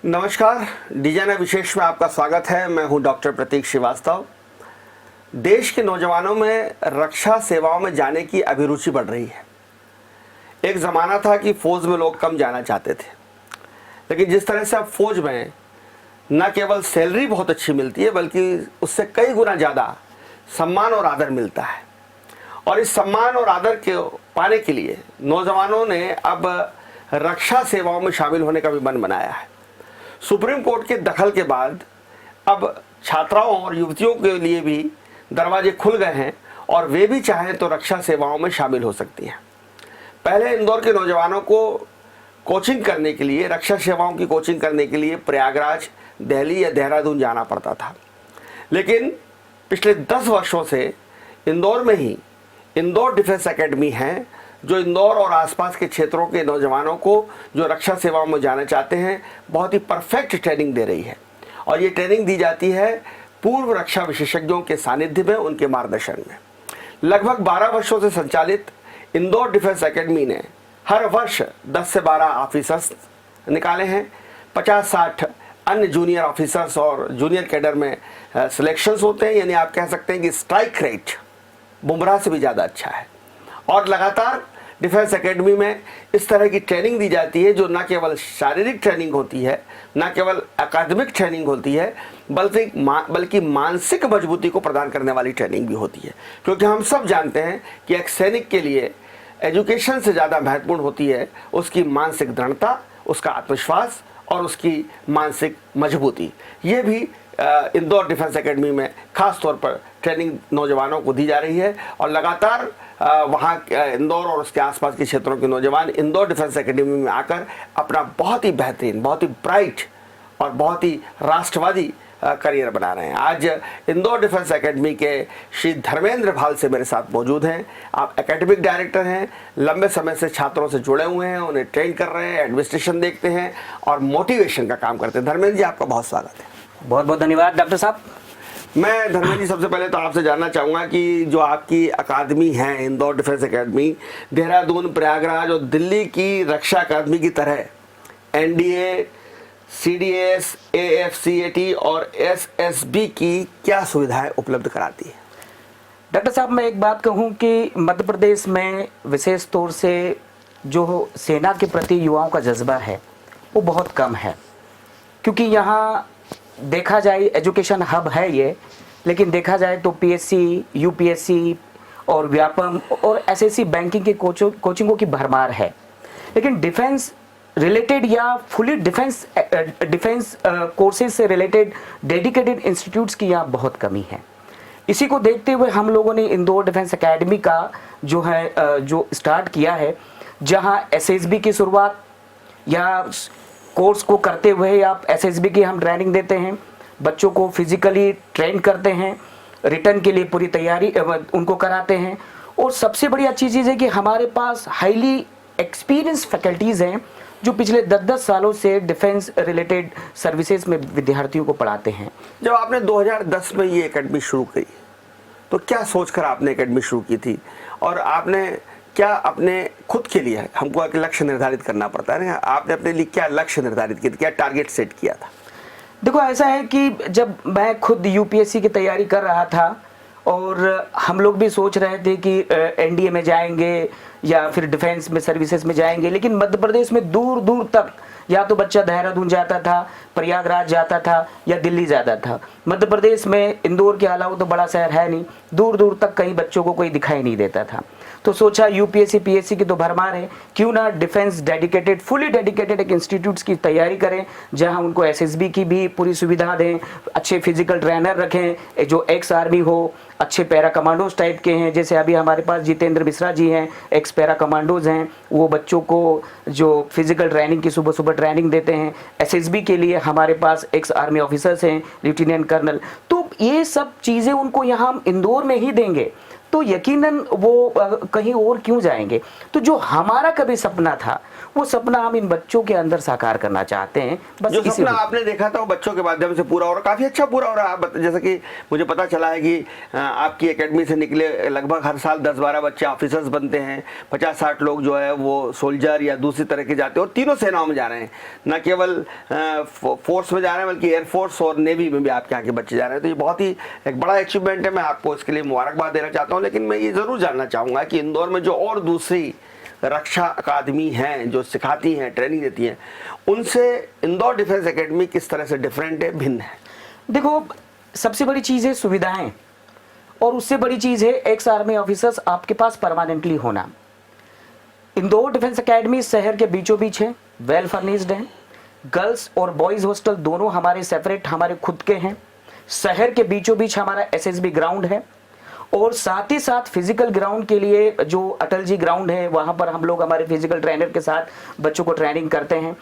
नमस्कार, डिजाइनर विशेष में आपका स्वागत है। मैं हूं डॉक्टर प्रतीक श्रीवास्तव। देश के नौजवानों में रक्षा सेवाओं में जाने की अभिरुचि बढ़ रही है। एक ज़माना था कि फ़ौज में लोग कम जाना चाहते थे, लेकिन जिस तरह से अब फ़ौज में न केवल सैलरी बहुत अच्छी मिलती है बल्कि उससे कई गुना ज़्यादा सम्मान और आदर मिलता है। और इस सम्मान और आदर के पाने के लिए नौजवानों ने अब रक्षा सेवाओं में शामिल होने का भी मन बनाया है। सुप्रीम कोर्ट के दखल के बाद अब छात्राओं और युवतियों के लिए भी दरवाजे खुल गए हैं और वे भी चाहें तो रक्षा सेवाओं में शामिल हो सकती हैं। पहले इंदौर के नौजवानों को कोचिंग करने के लिए, रक्षा सेवाओं की कोचिंग करने के लिए प्रयागराज, दिल्ली या देहरादून जाना पड़ता था, लेकिन पिछले 10 वर्षों से इंदौर में ही इंदौर डिफेंस एकेडमी है, जो इंदौर और आसपास के क्षेत्रों के नौजवानों को जो रक्षा सेवाओं में जाना चाहते हैं बहुत ही परफेक्ट ट्रेनिंग दे रही है। और ये ट्रेनिंग दी जाती है पूर्व रक्षा विशेषज्ञों के सानिध्य में, उनके मार्गदर्शन में। लगभग 12 वर्षों से संचालित इंदौर डिफेंस एकेडमी ने हर वर्ष 10 से 12 ऑफिसर्स निकाले हैं। 50-60 अन्य जूनियर ऑफिसर्स और जूनियर कैडर में सिलेक्शंस होते हैं, यानी आप कह सकते हैं कि स्ट्राइक रेट बुमराह से भी ज़्यादा अच्छा है। और लगातार डिफेंस एकेडमी में इस तरह की ट्रेनिंग दी जाती है जो न केवल शारीरिक ट्रेनिंग होती है, न केवल अकादमिक ट्रेनिंग होती है, बल्कि मानसिक मजबूती को प्रदान करने वाली ट्रेनिंग भी होती है। क्योंकि हम सब जानते हैं कि एक सैनिक के लिए एजुकेशन से ज़्यादा महत्वपूर्ण होती है उसकी मानसिक दृढ़ता, उसका आत्मविश्वास और उसकी मानसिक मजबूती। ये भी इंदौर डिफेंस एकेडमी में खास तौर पर ट्रेनिंग नौजवानों को दी जा रही है। और लगातार वहाँ इंदौर और उसके आसपास के क्षेत्रों के नौजवान इंदौर डिफेंस एकेडमी में आकर अपना बहुत ही बेहतरीन, बहुत ही ब्राइट और बहुत ही राष्ट्रवादी करियर बना रहे हैं। आज इंदौर डिफेंस एकेडमी के श्री धर्मेंद्र भाल से मेरे साथ मौजूद हैं। आप एकेडमिक डायरेक्टर हैं, लंबे समय से छात्रों से जुड़े हुए हैं, उन्हें ट्रेन कर रहे हैं, एडमिनिस्ट्रेशन देखते हैं और मोटिवेशन का काम करते हैं। धर्मेंद्र जी, आपका बहुत स्वागत है। बहुत बहुत धन्यवाद डॉक्टर साहब। मैं धर्मेंद्र जी सबसे पहले तो आपसे जानना चाहूँगा कि जो आपकी अकादमी है इंदौर डिफेंस एकेडमी, देहरादून, प्रयागराज और दिल्ली की रक्षा अकादमी की तरह एनडीए, सीडीएस, एएफसीएटी और एसएसबी की क्या सुविधाएं उपलब्ध कराती है? डॉक्टर साहब, मैं एक बात कहूं कि मध्य प्रदेश में विशेष तौर से जो सेना के प्रति युवाओं का जज्बा है वो बहुत कम है। क्योंकि यहाँ देखा जाए एजुकेशन हब है ये, लेकिन देखा जाए तो पीएससी, यूपीएससी और व्यापम और एसएससी बैंकिंग की कोचिंगों की भरमार है, लेकिन डिफेंस रिलेटेड या फुली डिफेंस कोर्सेज से रिलेटेड डेडिकेटेड इंस्टीट्यूट्स की यहाँ बहुत कमी है। इसी को देखते हुए हम लोगों ने इंदौर डिफेंस एकेडमी का जो स्टार्ट किया है, जहाँ एसएसबी की शुरुआत या कोर्स को करते हुए आप एसएसबी की हम ट्रेनिंग देते हैं, बच्चों को फिजिकली ट्रेन करते हैं, रिटर्न के लिए पूरी तैयारी उनको कराते हैं। और सबसे बढ़िया चीज़ ये है कि हमारे पास हाईली एक्सपीरियंस फैकल्टीज़ हैं जो पिछले 10-10 सालों से डिफेंस रिलेटेड सर्विसेज में विद्यार्थियों को पढ़ाते हैं। जब आपने 2010 में ये एकेडमी शुरू की तो क्या सोचकर आपने एकेडमी शुरू की थी, और आपने क्या अपने खुद के लिए, हमको एक लक्ष्य निर्धारित करना पड़ता है ना, आपने अपने लिए क्या लक्ष्य निर्धारित किया, क्या टारगेट सेट किया था? देखो, ऐसा है कि जब मैं खुद यूपीएससी की तैयारी कर रहा था और हम लोग भी सोच रहे थे कि एनडीए में जाएंगे या फिर डिफेंस में सर्विसेज में जाएंगे, लेकिन मध्य प्रदेश में दूर दूर तक या तो बच्चा देहरादून जाता था, प्रयागराज जाता था या दिल्ली जाता था। मध्य प्रदेश में इंदौर के अलावा तो बड़ा शहर है नहीं, दूर दूर तक कहीं बच्चों को कोई दिखाई नहीं देता था। तो सोचा यूपीएससी पीएससी की तो भरमार है, क्यों ना डिफेंस डेडिकेटेड, फुली डेडिकेटेड एक इंस्टीट्यूट्स की तैयारी करें जहां उनको एसएसबी की भी पूरी सुविधा दें, अच्छे फिजिकल ट्रेनर रखें जो एक्स आर्मी हो, अच्छे पैरा कमांडोज टाइप के हैं, जैसे अभी हमारे पास जितेंद्र मिश्रा जी हैं, एक्स पैरा कमांडोज हैं, वो बच्चों को जो फिजिकल ट्रेनिंग की सुबह सुबह ट्रेनिंग देते हैं। एसएसबी के लिए हमारे पास एक्स आर्मी ऑफिसर्स हैं, लेफ्टिनेंट कर्नल। तो ये सब चीज़ें उनको यहाँ हम इंदौर में ही देंगे तो यकीनन वो कहीं और क्यों जाएंगे। तो जो हमारा कभी सपना था वो सपना हम इन बच्चों के अंदर साकार करना चाहते हैं। बस जो इसी सपना आपने देखा था वो बच्चों के माध्यम से पूरा हो रहा, काफी अच्छा पूरा हो रहा है। जैसे कि मुझे पता चला है कि आपकी एकेडमी से निकले लगभग हर साल 10-12 बच्चे ऑफिसर्स बनते हैं, 50-60 लोग जो है वो सोल्जर या दूसरी तरह के जाते हैं और तीनों सेनाओं में जा रहे हैं, न केवल फोर्स में जा रहे हैं बल्कि एयरफोर्स और नेवी में भी आपके यहाँ के बच्चे जा रहे हैं। तो ये बहुत ही एक बड़ा अचीवमेंट है, मैं आपको इसके लिए मुबारकबाद देना चाहता हूँ। लेकिन मैं ये जरूर जानना चाहूँगा कि इंदौर में जो और दूसरी रक्षा अकादमी हैं जो सिखाती हैं, ट्रेनिंग देती हैं, उनसे इंदौर डिफेंस एकेडमी किस तरह से डिफरेंट है, भिन्न है? देखो, सबसे बड़ी चीज़ है सुविधाएं, और उससे बड़ी चीज़ है एक्स आर्मी ऑफिसर्स आपके पास परमानेंटली होना। इंदौर डिफेंस एकेडमी शहर के बीचों बीच है, वेल फर्निश्ड है। गर्ल्स और बॉयज़ हॉस्टल दोनों हमारे सेपरेट, हमारे खुद के हैं। शहर के बीचों बीच हमारा एसएसबी ग्राउंड है, और साथ ही साथ फिजिकल ग्राउंड के लिए जो अटल जी ग्राउंड है वहाँ पर हम लोग हमारे फिजिकल ट्रेनर के साथ बच्चों को ट्रेनिंग करते हैं।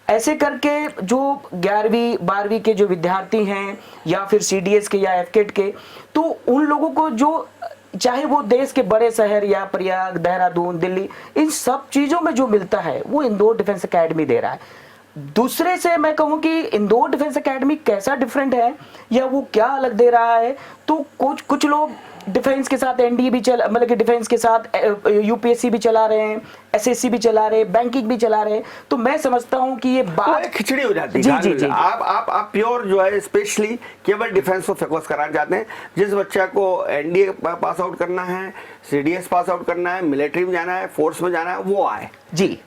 ऐसे करके जो 11वीं 12वीं के जो विद्यार्थी हैं या फिर सीडीएस के या एफकेट के, तो उन लोगों को जो चाहे वो देश के बड़े शहर या प्रयाग, देहरादून, दिल्ली, इन सब चीज़ों में जो मिलता है वो इंदौर डिफेंस एकेडमी दे रहा है। दूसरे से मैं कहूँ कि इंदौर डिफेंस एकेडमी कैसा डिफरेंट है या वो क्या अलग दे रहा है, तो कुछ लोग डिफेंस के साथ एनडीए भी चला, मतलब कि डिफेंस के साथ यूपीएससी भी चला रहे हैं, एसएससी भी चला रहे हैं, बैंकिंग भी चला रहे हैं। तो मैं समझता हूं कि ये बात खिचड़ी हो जाती है। जी जी जी, आप प्योर जो है स्पेशली केवल डिफेंस को फोकस कराना चाहते हैं। जिस बच्चा को एनडीए पास आउट करना है, सीडीएस पास आउट करना है, मिलिट्री में जाना है, फोर्स में जाना है, वो आए जी।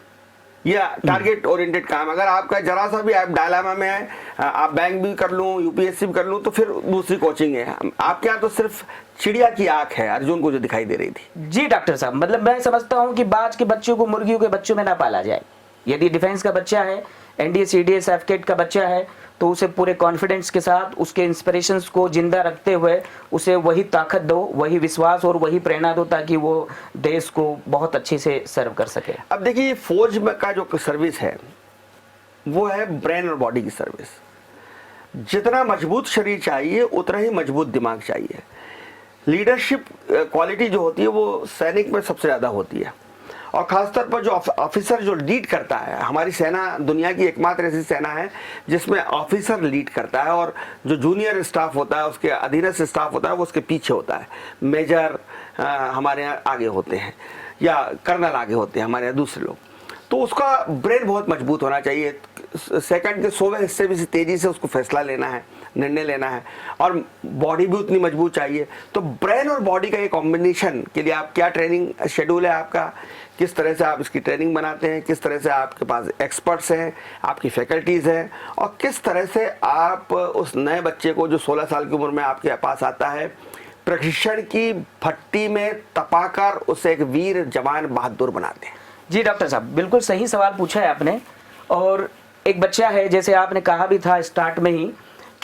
या टारगेट ओरिएंटेड काम। अगर आपका जरा सा भी आप डायलामा में है, आप बैंक भी कर लूँ, यूपीएससी भी कर लूँ, तो फिर दूसरी कोचिंग है। आपके यहाँ तो सिर्फ चिड़िया की आंख है अर्जुन को जो दिखाई दे रही थी। जी डॉक्टर साहब, मतलब मैं समझता हूँ कि बाज के बच्चों को मुर्गियों के बच्चों में ना पाला जाए। यदि डिफेंस का बच्चा है, एनडीए सीडीएस एफकेट का बच्चा है, तो उसे पूरे कॉन्फिडेंस के साथ उसके इंस्पिरेशंस को जिंदा रखते हुए उसे वही ताकत दो, वही विश्वास और वही प्रेरणा दो, ताकि वो देश को बहुत अच्छे से सर्व कर सके। अब देखिए, ये फौज का जो सर्विस है वो है ब्रेन और बॉडी की सर्विस। जितना मजबूत शरीर चाहिए उतना ही मजबूत दिमाग चाहिए। लीडरशिप क्वालिटी जो होती है वो सैनिक में सबसे ज़्यादा होती है, और खासतौर पर जो ऑफिसर जो लीड करता है। हमारी सेना दुनिया की एकमात्र ऐसी सेना है जिसमें ऑफिसर लीड करता है, और जो जूनियर स्टाफ होता है, उसके अधीनस्थ स्टाफ होता है, वो उसके पीछे होता है। मेजर हमारे यहाँ आगे होते हैं या कर्नल आगे होते हैं हमारे यहाँ दूसरे लोग। तो उसका ब्रेन बहुत मजबूत होना चाहिए। सेकंड के 100वें हिस्से भी तेजी से उसको फैसला लेना है, निर्णय लेना है, और बॉडी भी उतनी मजबूत चाहिए। तो ब्रेन और बॉडी का ये कॉम्बिनेशन के लिए आप क्या ट्रेनिंग शेड्यूल है आपका, किस तरह से आप इसकी ट्रेनिंग बनाते हैं, किस तरह से आपके पास एक्सपर्ट्स हैं, आपकी फैकल्टीज़ हैं, और किस तरह से आप उस नए बच्चे को जो 16 साल की उम्र में आपके पास आता है, प्रशिक्षण की भट्टी में तपाकर उसे एक वीर जवान बहादुर बनाते हैं? जी डॉक्टर साहब, बिल्कुल सही सवाल पूछा है आपने। और एक बच्चा है, जैसे आपने कहा भी था स्टार्ट में ही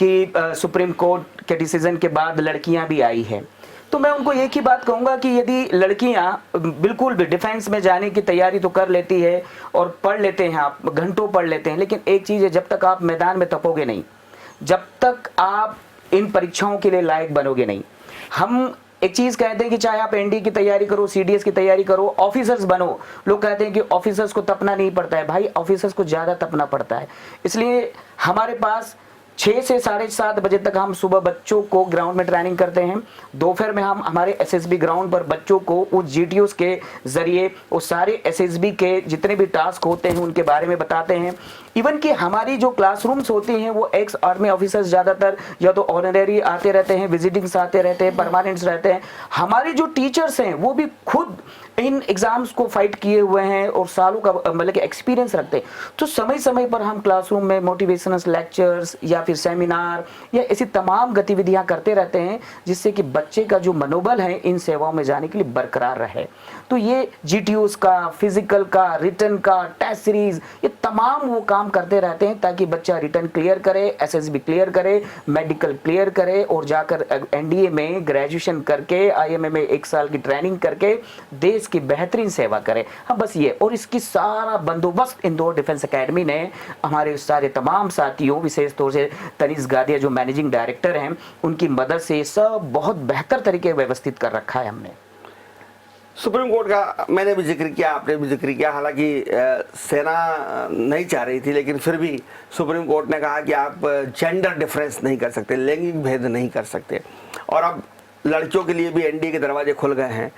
कि सुप्रीम कोर्ट के डिसीजन के बाद लड़कियां भी आई हैं, तो मैं उनको एक ही बात कहूँगा कि यदि लड़कियां बिल्कुल भी डिफेंस में जाने की तैयारी तो कर लेती है और पढ़ लेते हैं, आप घंटों पढ़ लेते हैं, लेकिन एक चीज़ है, जब तक आप मैदान में तपोगे नहीं, जब तक आप इन परीक्षाओं के लिए लायक बनोगे नहीं। हम एक चीज कहते हैं कि चाहे आप एनडी की तैयारी करो, सीडीएस की तैयारी करो, ऑफिसर्स बनो। लोग कहते हैं कि ऑफिसर्स को तपना नहीं पड़ता है। भाई, ऑफिसर्स को ज्यादा तपना पड़ता है। इसलिए हमारे पास 6 से 7:30 बजे तक हम सुबह बच्चों को ग्राउंड में ट्रेनिंग करते हैं। दोपहर में हम हमारे एसएसबी ग्राउंड पर बच्चों को उस जीटीओस के जरिए वो सारे एसएसबी के जितने भी टास्क होते हैं उनके बारे में बताते हैं। इवन कि हमारी जो क्लासरूम्स होती हैं वो एक्स आर्मी ऑफिसर्स ज़्यादातर या तो ऑनरेरी आते रहते हैं, विजिटिंग्स आते रहते हैं, परमानेंट्स रहते हैं। हमारे जो टीचर्स हैं वो भी खुद इन एग्जाम्स को फाइट किए हुए हैं और सालों का मतलब कि एक्सपीरियंस रखते हैं। तो समय समय पर हम क्लासरूम में मोटिवेशनल लेक्चर्स या फिर सेमिनार या ऐसी तमाम गतिविधियां करते रहते हैं, जिससे कि बच्चे का जो मनोबल है इन सेवाओं में जाने के लिए बरकरार रहे। तो ये जीटीओस का, फिजिकल का, रिटन का, टेस्ट सीरीज, ये तमाम वो काम करते रहते हैं ताकि बच्चा रिटन क्लियर करे, एसएसबी क्लियर करे, मेडिकल क्लियर करे और जाकर एनडीए में ग्रेजुएशन करके आईएमए में 1 साल की ट्रेनिंग करके देश की बेहतरीन सेवा करे। हाँ, बस ये। और इसकी सारा बंदोबस्त इंदौर डिफेंस एकेडमी ने हमारे सारे तमाम साथियों, विशेष तौर से तनीष गादिया जो मैनेजिंग डायरेक्टर हैं, उनकी मदद से सब बहुत बेहतर तरीके व्यवस्थित कर रखा है हमने। सुप्रीम कोर्ट का मैंने भी जिक्र किया, आपने भी जिक्र किया, हालांकि सेना नहीं चाह रही थी, लेकिन फिर भी सुप्रीम कोर्ट ने कहा कि आप जेंडर डिफरेंस नहीं कर सकते, लैंगिक भेद नहीं कर सकते, और अब लड़कियों के लिए भी एनडीए के दरवाजे खुल गए हैं।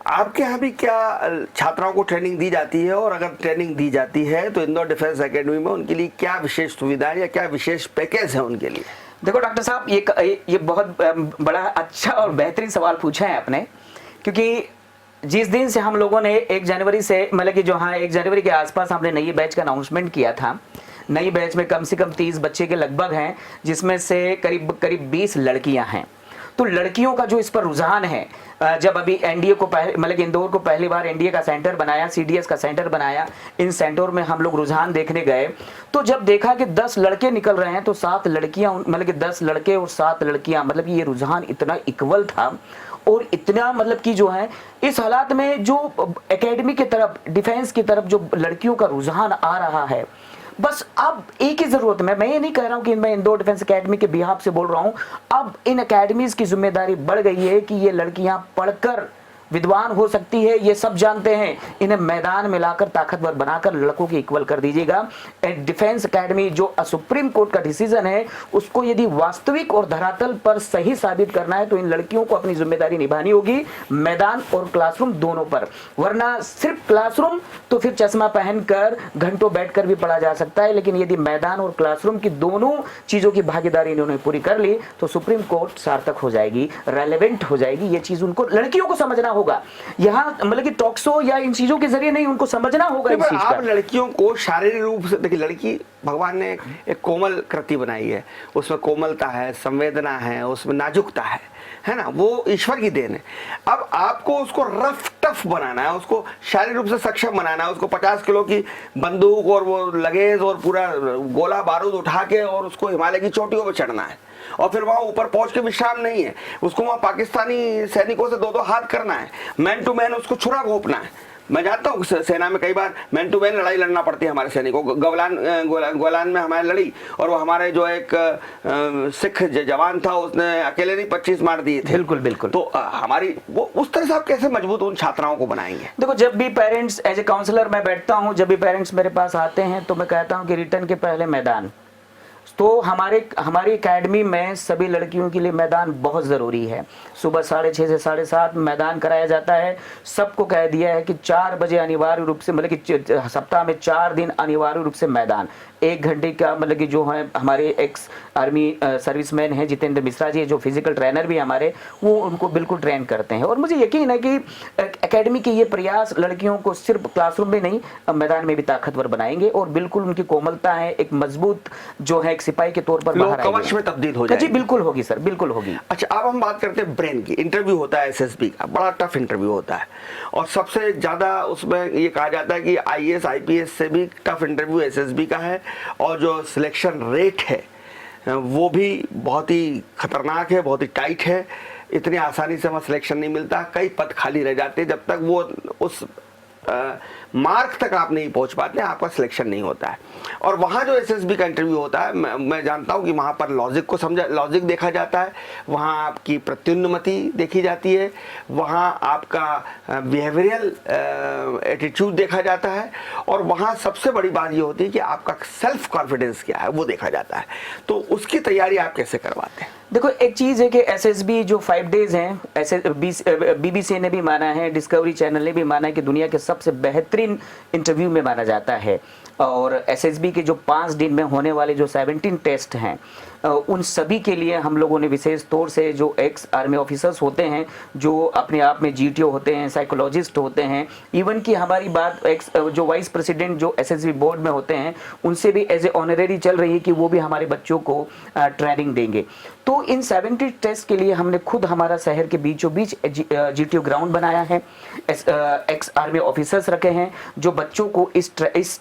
आपके यहाँ भी क्या छात्राओं को ट्रेनिंग दी जाती है, और अगर ट्रेनिंग दी जाती है तो इंदौर डिफेंस एकेडमी में उनके लिए क्या विशेष सुविधाएं या क्या विशेष पैकेज है उनके लिए? देखो डॉक्टर साहब, ये बहुत बड़ा अच्छा और बेहतरीन सवाल पूछा है आपने, क्योंकि जिस दिन से हम लोगों ने 1 जनवरी से, मतलब कि जो 1 जनवरी के आसपास हमने नई बैच का अनाउंसमेंट किया था, नई बैच में कम से कम 30 बच्चे के लगभग हैं, जिसमें से करीब 20 लड़कियां हैं। तो लड़कियों का जो इस पर रुझान है, जब अभी एनडीए को मतलब कि इंदौर को पहली बार एनडीए का सेंटर बनाया, सीडीएस का सेंटर बनाया, इन सेंटर में हम लोग रुझान देखने गए, तो जब देखा कि 10 लड़के निकल रहे हैं तो 7 लड़कियां, मतलब कि 10 लड़के और 7 लड़कियां, मतलब कि ये रुझान इतना इक्वल था और इतना, मतलब कि जो है इस हालात में जो एकेडमी की तरफ, डिफेंस की तरफ जो लड़कियों का रुझान आ रहा है, बस अब एक ही जरूरत है। मैं ये नहीं कह रहा हूं कि मैं इंदौर डिफेंस एकेडमी के बिहाफ से बोल रहा हूं, अब इन एकेडमीज की जिम्मेदारी बढ़ गई है कि ये लड़कियां पढ़कर विद्वान हो सकती है, ये सब जानते हैं, इन्हें मैदान में लाकर ताकतवर बनाकर लड़कों की इक्वल कर दीजिएगा। डिफेंस एकेडमी जो सुप्रीम कोर्ट का डिसीजन है, उसको यदि वास्तविक और धरातल पर सही साबित करना है तो इन लड़कियों को अपनी जिम्मेदारी निभानी होगी, मैदान और क्लासरूम दोनों पर। वरना सिर्फ क्लासरूम तो फिर चश्मा पहनकर घंटों बैठकर भी पढ़ा जा सकता है, लेकिन यदि मैदान और क्लासरूम की दोनों चीजों की भागीदारी इन्होंने पूरी कर ली तो सुप्रीम कोर्ट सार्थक हो जाएगी, रेलेवेंट हो जाएगी। ये चीज उनको, लड़कियों को समझना होगा, यहाँ मतलब कि टॉक शो या इन चीजों के जरिए नहीं, उनको समझना होगा इस चीज का। आप लड़कियों को शारीरिक रूप से देखिए, लड़की भगवान ने एक कोमल कृति बनाई है, उसमें कोमलता है, संवेदना है, उसमें नाजुकता है ना, वो ईश्वर की देन है। अब आपको उसको रफ टफ बनाना है, उसको शारीरिक रूप से सक्षम बनाना है, उसको 50 किलो की बंदूक और वो लगेज और पूरा गोला बारूद उठा के और उसको हिमालय की चोटियों पर चढ़ना है, और फिर वहां ऊपर पहुंच के विश्राम नहीं है, उसको वहां पाकिस्तानी सैनिकों से 2-2 हाथ करना है, मैन टू मैन उसको छुरा घोंपना है। मैं जानता हूँ सेना में कई बार मैन टू मैन लड़ाई लड़ना पड़ती है हमारे सैनिकों को। गोलान में हमारे लड़ी, और वो हमारे जो एक सिख जवान था, उसने अकेले नहीं 25 मार दिए थे। बिल्कुल बिल्कुल। तो हमारी वो उस तरह से आप कैसे मजबूत उन छात्राओं को बनाएंगे? देखो, जब भी पेरेंट्स, एज ए काउंसलर मैं बैठता हूँ, जब भी पेरेंट्स मेरे पास आते हैं तो मैं कहता हूँ कि रिटर्न के पहले मैदान। तो हमारी एकेडमी में सभी लड़कियों के लिए मैदान बहुत ज़रूरी है। सुबह 6:30 से 7:30 मैदान कराया जाता है। सबको कह दिया है कि 4 बजे अनिवार्य रूप से, मतलब कि सप्ताह में 4 दिन अनिवार्य रूप से मैदान। 1 घंटे का, मतलब कि जो है हमारे एक्स आर्मी सर्विसमैन हैं जितेंद्र मिश्रा जी, जो फिजिकल ट्रेनर भी हमारे, वो उनको बिल्कुल ट्रेन करते हैं। और मुझे यकीन है कि एकेडमी के ये प्रयास लड़कियों को सिर्फ क्लासरूम में नहीं, मैदान में भी ताकतवर बनाएंगे, और बिल्कुल उनकी कोमलता है, एक मजबूत जो है एक सिपाही के तौर पर बाहर आएंगे। कवच में तब्दील हो जाएगी। जी बिल्कुल होगी सर, बिल्कुल होगी। अच्छा, अब हम बात करते हैं ब्रेन की। इंटरव्यू होता है एसएसबी का, बड़ा टफ इंटरव्यू होता है, और सबसे ज्यादा उसमें ये कहा जाता है कि आईएएस आईपीएस से भी टफ इंटरव्यू एसएसबी का है, और जो सिलेक्शन रेट है वो भी बहुत ही खतरनाक है, बहुत ही टाइट है। इतनी आसानी से वहाँ सिलेक्शन नहीं मिलता, कई पद खाली रह जाते हैं। जब तक वो उस मार्क तक आप नहीं पहुंच पाते, आपका सिलेक्शन नहीं होता है। और वहाँ जो एसएसबी का इंटरव्यू होता है, मैं जानता हूँ कि वहाँ पर लॉजिक देखा जाता है, वहाँ आपकी प्रत्युन्नति देखी जाती है, वहाँ आपका बिहेवियरल एटीट्यूड देखा जाता है, और वहाँ सबसे बड़ी बात ये होती है कि आपका सेल्फ कॉन्फिडेंस क्या है वो देखा जाता है। तो उसकी तैयारी आप कैसे करवाते हैं? देखो, एक चीज़ है कि एसएसबी जो 5 डेज हैं, बीबीसी ने भी माना है, डिस्कवरी चैनल ने भी माना है कि दुनिया के सबसे बेहतरीन इंटरव्यू में माना जाता है। और एसएसबी के जो 5 दिन में होने वाले जो 17 टेस्ट हैं, उन सभी के लिए हम लोगों ने विशेष तौर से जो एक्स आर्मी ऑफिसर्स होते हैं, जो अपने आप में जीटीओ होते हैं, साइकोलॉजिस्ट होते हैं, इवन कि हमारी बात एक्स जो वाइस प्रेसिडेंट जो एसएसबी बोर्ड में होते हैं, उनसे भी एज ए ऑनरेरी चल रही है कि वो भी हमारे बच्चों को ट्रेनिंग देंगे। तो इन 70 टेस्ट के लिए हमने खुद हमारा शहर के बीचों बीच जीटीओ ग्राउंड बनाया है, एक्स आर्मी ऑफिसर्स रखे हैं जो बच्चों को इस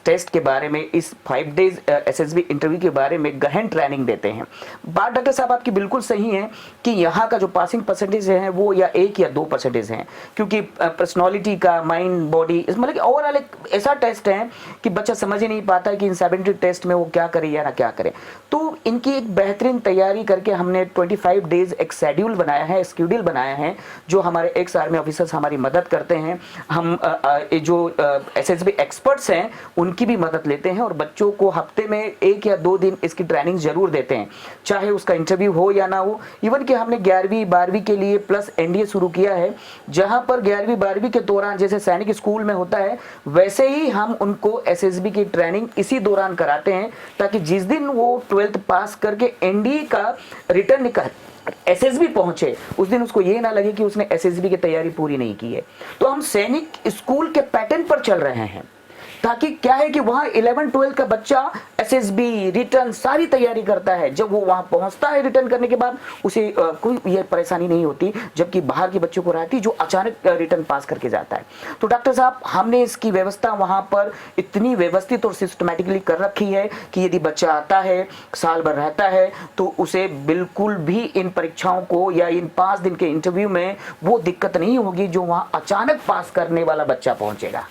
टेस्ट के बारे में, इस 5 डेज एसएसबी इंटरव्यू के बारे में गहन ट्रेनिंग देते हैं। बात डॉक्टर साहब आपकी बिल्कुल सही है कि यहाँ का जो पासिंग परसेंटेज है वो या 1 या 2% है, क्योंकि पर्सनालिटी का, माइंड, बॉडी, मतलब कि ओवरऑल एक ऐसा टेस्ट है कि बच्चा समझ ही नहीं पाता है कि इन 70 टेस्ट में वो क्या करे या ना क्या करे। तो इनकी एक बेहतरीन तैयारी करके हमने 25 डेज एक शेड्यूल बनाया है जो हमारे एक्स आर्मी ऑफिसर्स हमारी मदद करते हैं। हम जो एसएसबी एक्सपर्ट्स हैं उनकी भी मदद लेते हैं और बच्चों को हफ्ते में 1 या 2 दिन इसकी ट्रेनिंग जरूर देते हैं, चाहे उसका इंटरव्यू हो या ना हो। इवन कि हमने 11वीं 12वीं के लिए प्लस एनडीए शुरू किया है, जहां पर 11वीं 12वीं के दौरान जैसे सैनिक स्कूल में होता है वैसे ही हम उनको एसएसबी की ट्रेनिंग इसी दौरान कराते हैं, ताकि जिस दिन वो 12th पास करके एनडीए का रिटर्न निकाल एसएसबी पहुंचे उस दिन उसको ये ना लगे कि उसने एसएसबी की तैयारी पूरी नहीं की है। तो हम सैनिक स्कूल के पैटर्न पर चल रहे हैं, ताकि क्या है कि वहां 11-12 का बच्चा एसएसबी रिटर्न सारी तैयारी करता है। जब वो वहां पहुंचता है रिटर्न करने के बाद उसे कोई ये परेशानी नहीं होती, जबकि बाहर के बच्चों को रहती जो अचानक रिटर्न पास करके जाता है। तो डॉक्टर साहब हमने इसकी व्यवस्था वहां पर इतनी व्यवस्थित और सिस्टमैटिकली कर रखी है कि यदि बच्चा आता है, साल भर रहता है, तो उसे बिल्कुल भी इन परीक्षाओं को या इन 5 दिन के इंटरव्यू में वो दिक्कत नहीं होगी जो वहां अचानक पास करने वाला बच्चा पहुंचेगा।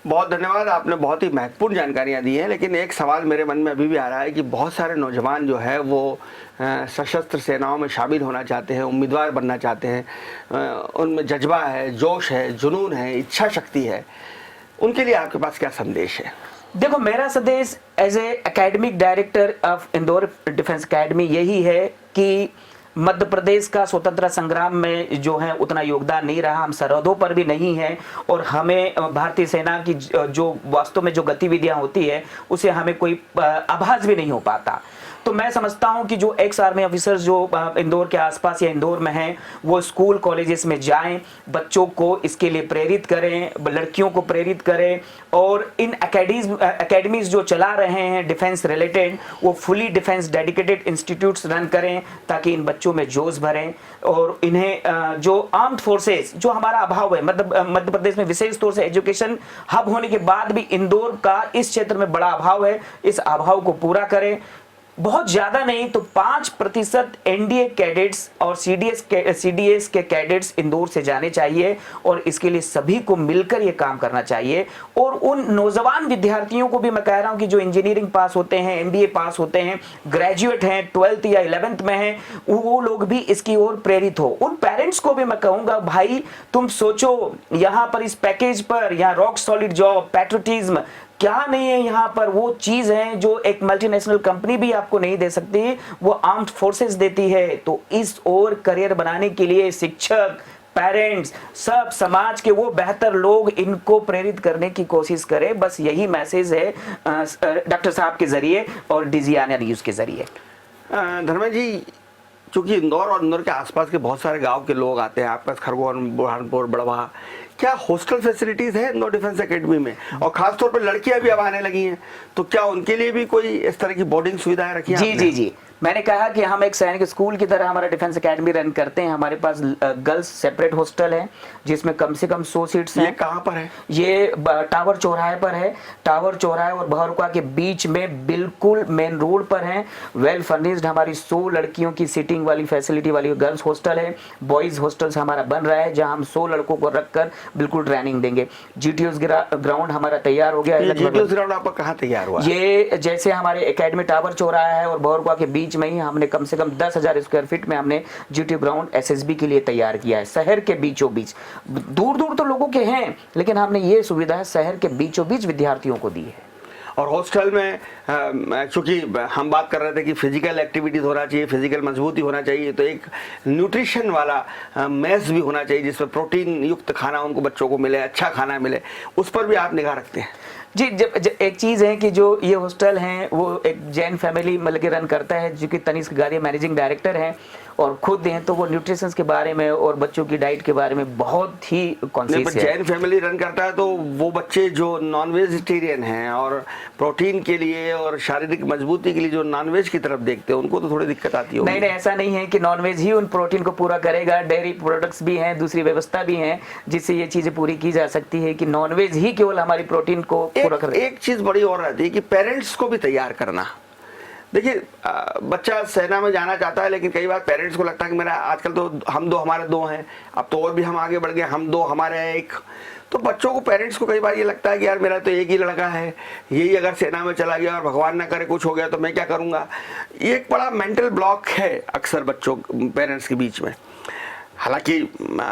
बहुत धन्यवाद, आपने बहुत ही महत्वपूर्ण जानकारियां दी हैं। लेकिन एक सवाल मेरे मन में अभी भी आ रहा है कि बहुत सारे नौजवान जो है वो सशस्त्र सेनाओं में शामिल होना चाहते हैं, उम्मीदवार बनना चाहते हैं, उनमें जज्बा है, जोश है, जुनून है, इच्छा शक्ति है, उनके लिए आपके पास क्या संदेश है? देखो, मेरा संदेश as a academic director of Indore defence academy यही है कि मध्य प्रदेश का स्वतंत्रता संग्राम में जो है उतना योगदान नहीं रहा, हम सरहदों पर भी नहीं हैं और हमें भारतीय सेना की जो वास्तव में जो गतिविधियां होती है उसे हमें कोई आभास भी नहीं हो पाता। तो मैं समझता हूं कि जो एक्स आर्मी ऑफिसर्स जो इंदौर के आसपास या इंदौर में हैं वो स्कूल कॉलेजेस में जाएं, बच्चों को इसके लिए प्रेरित करें, लड़कियों को प्रेरित करें और इन एकेडमीज जो चला रहे हैं डिफेंस रिलेटेड वो fully defence dedicated institutes run करें, ताकि इन बच्चों में जोश भरें और इन्हें जो आर्म्ड फोर्सेस जो हमारा अभाव है मध्य प्रदेश में, विशेष तौर से एजुकेशन हब होने के बाद भी इंदौर का इस क्षेत्र में बड़ा अभाव है, इस अभाव को पूरा करें। बहुत ज्यादा नहीं तो 5% एनडीए कैडेट्स और सीडीएस के कैडेट्स इंदौर से जाने चाहिए और इसके लिए सभी को मिलकर ये काम करना चाहिए। और उन नौजवान विद्यार्थियों को भी मैं कह रहा हूं कि जो इंजीनियरिंग पास होते हैं, एमबीए पास होते हैं, ग्रेजुएट हैं, 12th या 11th में हैं, वो लोग भी इसकी ओर प्रेरित हो। उन पेरेंट्स को भी मैं कहूंगा, भाई तुम सोचो यहां पर इस पैकेज पर, यहाँ रॉक सॉलिड जॉब, पैट्रियोटिज्म क्या नहीं है, यहाँ पर वो चीज है जो एक मल्टीनेशनल कंपनी भी आपको नहीं दे सकती, वो आर्म्ड फोर्सेस देती है। तो इस ओर करियर बनाने के लिए शिक्षक, पेरेंट्स, सब समाज के वो बेहतर लोग इनको प्रेरित करने की कोशिश करें। बस यही मैसेज है डॉक्टर साहब के जरिए और डिजियाना न्यूज के जरिए। धर्मेंद्र जी, चूंकि इंदौर और इंदौर के आसपास के बहुत सारे गांव के लोग आते हैं आपके पास, खरगोन, बुरहानपुर, बड़वा, क्या हॉस्टल फैसिलिटीज है इंदौर डिफेंस एकेडमी में? और खासतौर पर लड़कियां भी अब आने लगी हैं, तो क्या उनके लिए भी कोई इस तरह की बोर्डिंग सुविधाएं रखी हैं? जी, मैंने कहा कि हम एक सैनिक स्कूल की तरह हमारा डिफेंस एकेडमी रन करते हैं। हमारे पास गर्ल्स सेपरेट हॉस्टल है जिसमें कम से कम 100 सीट्स हैं। ये कहाँ पर है? ये टावर चौराहे पर है। टावर चौराहे और बहरुका के बीच में बिल्कुल मेन रोड पर है। वेल फर्निश्ड हमारी 100 लड़कियों की सीटिंग वाली फैसिलिटी वाली गर्ल्स हॉस्टल है। बॉयज हॉस्टल हमारा बन रहा है जहां हम 100 लड़कों को रखकर बिल्कुल ट्रेनिंग देंगे। जीटीओस ग्राउंड हमारा तैयार हो गया है। जीटीओस ग्राउंड आपका कहाँ तैयार हुआ? ये जैसे हमारे एकेडमी टावर चौराहा है और बहरुका के बीच में ही हमने कम से कम 10,000 स्क्वायर फीट में हमने जीटीओ ग्राउंड एसएसबी के लिए तैयार किया है। शहर के बीचों बीच, दूर दूर तो लोगों के हैं लेकिन हमने ये सुविधा शहर के बीचों बीच विद्यार्थियों को दी है। और हॉस्टल में चूंकि हम बात कर रहे थे कि फिजिकल एक्टिविटीज होना चाहिए, फिजिकल मजबूती होना चाहिए, तो एक न्यूट्रिशन वाला मेस भी होना चाहिए जिसमें प्रोटीन युक्त खाना उनको बच्चों को मिले, अच्छा खाना मिले, उस पर भी आप निगाह रखते हैं? जी, जब एक चीज़ है कि जो ये हॉस्टल हैं वो एक जैन फैमिली मतलब के रन करता है, जो कि तनिष्क गारिया मैनेजिंग डायरेक्टर हैं और खुद हैं, तो वो न्यूट्रिशन के बारे में और बच्चों की डाइट के बारे में बहुत ही कॉन्शियस है। जैन फैमिली रन करता है तो वो बच्चे जो नॉन वेजिटेरियन हैं और प्रोटीन के लिए और शारीरिक मजबूती के लिए जो नॉन वेज की तरफ देखते हैं उनको तो थोड़ी दिक्कत आती है। नहीं, ऐसा नहीं है कि नॉन वेज ही उन प्रोटीन को पूरा करेगा। डेयरी प्रोडक्ट्स भी हैं, दूसरी व्यवस्था भी है जिससे ये चीजें पूरी की जा सकती है कि नॉन वेज ही केवल हमारी प्रोटीन को पूरा करे। एक चीज बड़ी और रहती है कि पेरेंट्स को भी तैयार करना। देखिए बच्चा सेना में जाना चाहता है, लेकिन कई बार पेरेंट्स को लगता है कि मेरा आजकल तो हम दो हमारे दो हैं, अब तो और भी हम आगे बढ़ गए, हम दो हमारे हैं एक। तो बच्चों को, पेरेंट्स को कई बार ये लगता है कि यार मेरा तो एक ही लड़का है, यही अगर सेना में चला गया और भगवान ना करे कुछ हो गया तो मैं क्या करूँगा। ये एक बड़ा मेंटल ब्लॉक है अक्सर बच्चों पेरेंट्स के बीच में। हालांकि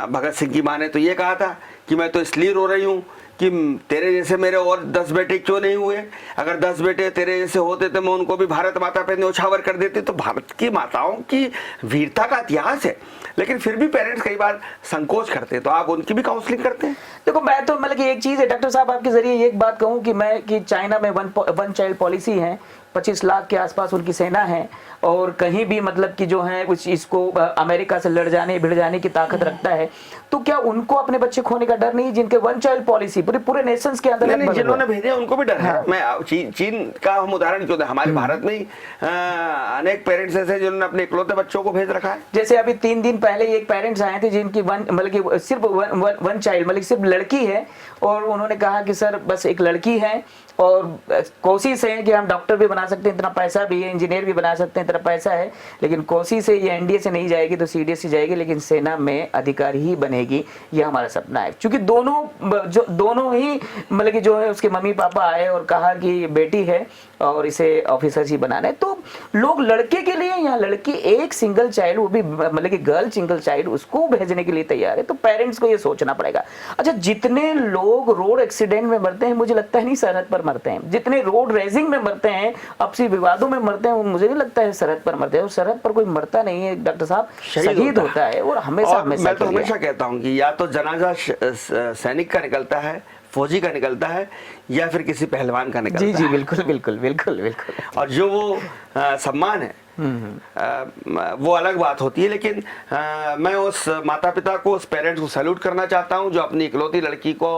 भगत सिंह की माँ ने तो ये कहा था कि मैं तो इसलिए रो रही हूँ कि तेरे जैसे मेरे और 10 बेटे क्यों नहीं हुए, अगर 10 बेटे तेरे जैसे होते तो मैं उनको भी भारत माता पे न्यौछावर कर देती। तो भारत की माताओं की वीरता का इतिहास है, लेकिन फिर भी पेरेंट्स कई बार संकोच करते हैं। तो आप उनकी भी काउंसलिंग करते हैं? देखो मैं तो मतलब कि एक चीज है डॉक्टर साहब, आपके जरिए एक बात कहूं कि चाइना में वन चाइल्ड पॉलिसी है, 25 लाख के आसपास उनकी सेना है, और कहीं भी मतलब कि जो है कुछ इसको अमेरिका से लड़ जाने भिड़ जाने की ताकत रखता है। तो क्या उनको अपने बच्चे खोने का डर नहीं, जिनके वन चाइल्ड पॉलिसी पूरे नेशंस के अंदर? नहीं, जिन्होंने भेजे उनको भी डर है। मैं चीन का हम उदाहरण क्यों दें, हमारे भारत में ही अनेक पेरेंट्स ऐसे हैं जिन्होंने अपने इकलौते बच्चों को भेज रखा है। जैसे अभी 3 दिन पहले एक पेरेंट्स आए थे जिनकी मतलब कि सिर्फ वन चाइल्ड मतलब सिर्फ लड़की है, और उन्होंने कहा कि सर बस एक लड़की है और कोशिश है कि हम डॉक्टर भी बना सकते हैं, इतना पैसा भी है, इंजीनियर भी बना सकते हैं, इतना पैसा है, लेकिन कोशिश है ये एनडीए से नहीं जाएगी तो सीडीएस से जाएगी, लेकिन सेना में अधिकारी ही बनेगी, ये हमारा सपना है। क्योंकि दोनों ही मतलब कि जो है उसके मम्मी पापा आए और कहा कि बेटी है और इसे ऑफिसर ही बनाना है। तो लोग लड़के के लिए या लड़की एक सिंगल चाइल्ड, वो भी मतलब कि गर्ल सिंगल चाइल्ड, उसको भेजने के लिए तैयार है। तो पेरेंट्स को ये सोचना पड़ेगा। अच्छा, जितने लोग रोड एक्सीडेंट में मरते हैं, मुझे लगता है नहीं सरहद पर मरते हैं, जितने रोड रेसिंग में मरते हैं, आपसी विवादों में मरते हैं, वो मुझे नहीं लगता है सरहद पर मरते हैं। और सरहद पर कोई मरता नहीं है डॉक्टर साहब, शहीद होता है। और हमेशा मैं तो हमेशा कहता हूँ कि या तो जनाजा सैनिक का निकलता है, फौजी का निकलता है, या फिर किसी पहलवान का निकलता है। जी बिल्कुल बिल्कुल बिल्कुल बिल्कुल। और जो वो सम्मान है वो अलग बात होती है। लेकिन मैं उस माता पिता को, उस पेरेंट्स को सैल्यूट करना चाहता हूं जो अपनी इकलौती लड़की को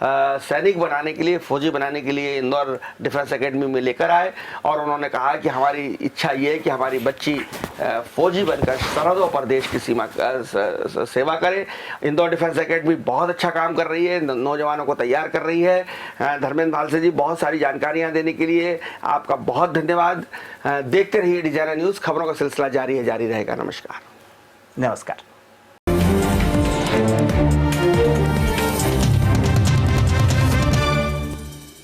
सैनिक बनाने के लिए, फौजी बनाने के लिए इंदौर डिफेंस एकेडमी में लेकर आए, और उन्होंने कहा कि हमारी इच्छा ये है कि हमारी बच्ची फौजी बनकर सरहदों पर देश की सीमा सेवा करे। इंदौर डिफेंस एकेडमी बहुत अच्छा काम कर रही है, नौजवानों को तैयार कर रही है। धर्मेंद्र भालसे जी, बहुत सारी जानकारियाँ देने के लिए आपका बहुत धन्यवाद। देखते रहिए डिजाइनर न्यूज़, खबरों का सिलसिला जारी है, जारी रहेगा। नमस्कार। नमस्कार।